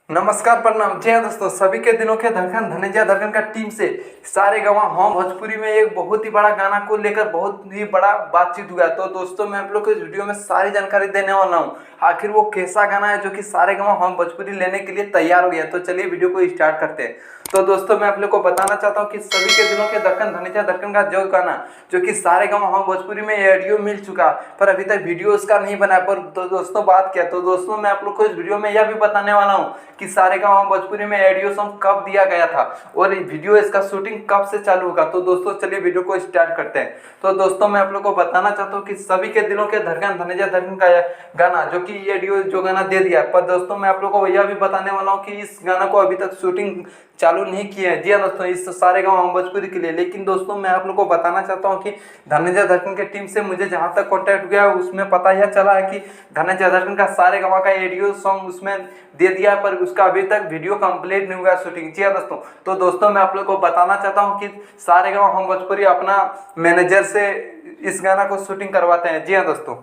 नमस्कार, प्रणाम, जय दोस्तों। सभी के दिलों के धड़कन धनंजय धड़कन का टीम से सारे गवाह होम भोजपुरी में एक बहुत ही बड़ा गाना को लेकर बहुत ही बड़ा बातचीत हुआ। तो दोस्तों मैं आप लोग को इस वीडियो में सारी जानकारी देने वाला हूँ। आखिर वो कैसा गाना है जो कि सारे गवाह होम भोजपुरी लेने के लिए तैयार हो गया। तो चलिए वीडियो को स्टार्ट करते हैं। तो दोस्तों मैं आप लोग को बताना चाहता हूँ कि सभी के दिलों के धड़कन धनंजय धड़कन का जो गाना जो कि सारे गवाह होम भोजपुरी में ऑडियो मिल चुका, पर अभी तक वीडियो उसका नहीं बना। पर तो दोस्तों बात क्या, तो दोस्तों मैं आप लोग को इस वीडियो में यह भी बताने वाला हूँ कि सारे गाँव भोजपुरी में ऑडियो सॉन्ग कब दिया गया था और वीडियो इसका शूटिंग कब से चालू होगा। तो दोस्तों चलिए वीडियो को स्टार्ट करते हैं। तो दोस्तों मैं आप लोग को बताना चाहता हूँ कि सभी के दिलों के धड़कन धनंजय धड़कन का गाना जो कि ऑडियो जो गाना दे दिया, पर दोस्तों मैं आप लोग को यह भी बताने वाला हूँ कि इस गाना को अभी तक शूटिंग चालू नहीं किया है। जी हाँ दोस्तों, इस सारे गाँव भोजपुरी के लिए। लेकिन दोस्तों मैं आप लोग को बताना चाहता हूँ कि धनंजय धड़कन के टीम से मुझे जहाँ तक कॉन्टैक्ट हुआ है उसमें पता यह चला है कि धनंजय धड़कन का सारे गाँव का ऑडियो सॉन्ग उसमें दे दिया, पर उसका अभी तक वीडियो कंप्लीट नहीं हुआ शूटिंग। जी हाँ दोस्तों, तो दोस्तों मैं आप लोग को बताना चाहता हूँ कि सारे गाँव हम भोजपुरी अपना मैनेजर से इस गाना को शूटिंग करवाते हैं। जी हाँ दोस्तों,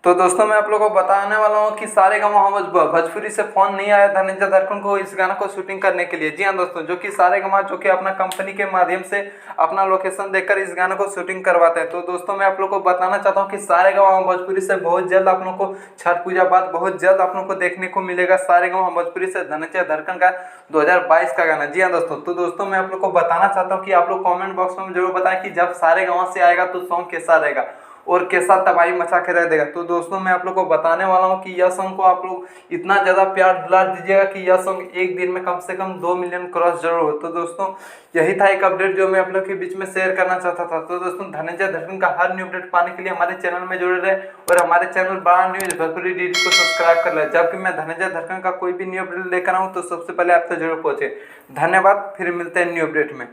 तो दोस्तों मैं आप लोगों को बताने वाला हूँ कि सारे गाँव भोजपुरी से फोन नहीं आया धनंजय धड़कन को इस गाना को शूटिंग करने के लिए। जी हाँ दोस्तों, जो कि सारे गाँव जो कि अपना कंपनी के माध्यम से अपना लोकेशन देखकर इस गाना को शूटिंग करवाते हैं। तो दोस्तों मैं आप लोग को बताना चाहता हूँ कि सारे गाँव भोजपुरी से बहुत जल्द आप लोग को छठ पूजा बाद बहुत जल्द आप लोग को देखने को मिलेगा सारे गाँव भोजपुरी से धनंजय धड़कन का 2022 का गाना। जी हाँ दोस्तों, तो दोस्तों मैं आप लोग को बताना चाहता हूँ कि आप लोग कॉमेंट बॉक्स में जरूर बताएं कि जब सारे गाँव से आएगा तो सॉन्ग कैसा रहेगा और कैसा तबाही मचा के रह देगा। तो दोस्तों मैं आप लोग को बताने वाला हूँ कि यह सॉन्ग को आप लोग इतना ज़्यादा प्यार दुलार दीजिएगा कि यह सॉन्ग एक दिन में कम से कम 2 मिलियन क्रॉस जरूर हो। तो दोस्तों यही था एक अपडेट जो मैं आप लोग के बीच में शेयर करना चाहता था। तो दोस्तों धनंजय धड़कन का हर न्यू अपडेट पाने के लिए हमारे चैनल में जुड़े रहे और हमारे चैनल बड़ा न्यूज भोजपुरी डीडी को सब्सक्राइब कर ले। जबकि मैं धनंजय धड़कन का कोई भी न्यू अपडेट लेकर आऊँ तो सबसे पहले आप तक जरूर पहुँचे। धन्यवाद, फिर मिलते हैं न्यू अपडेट में।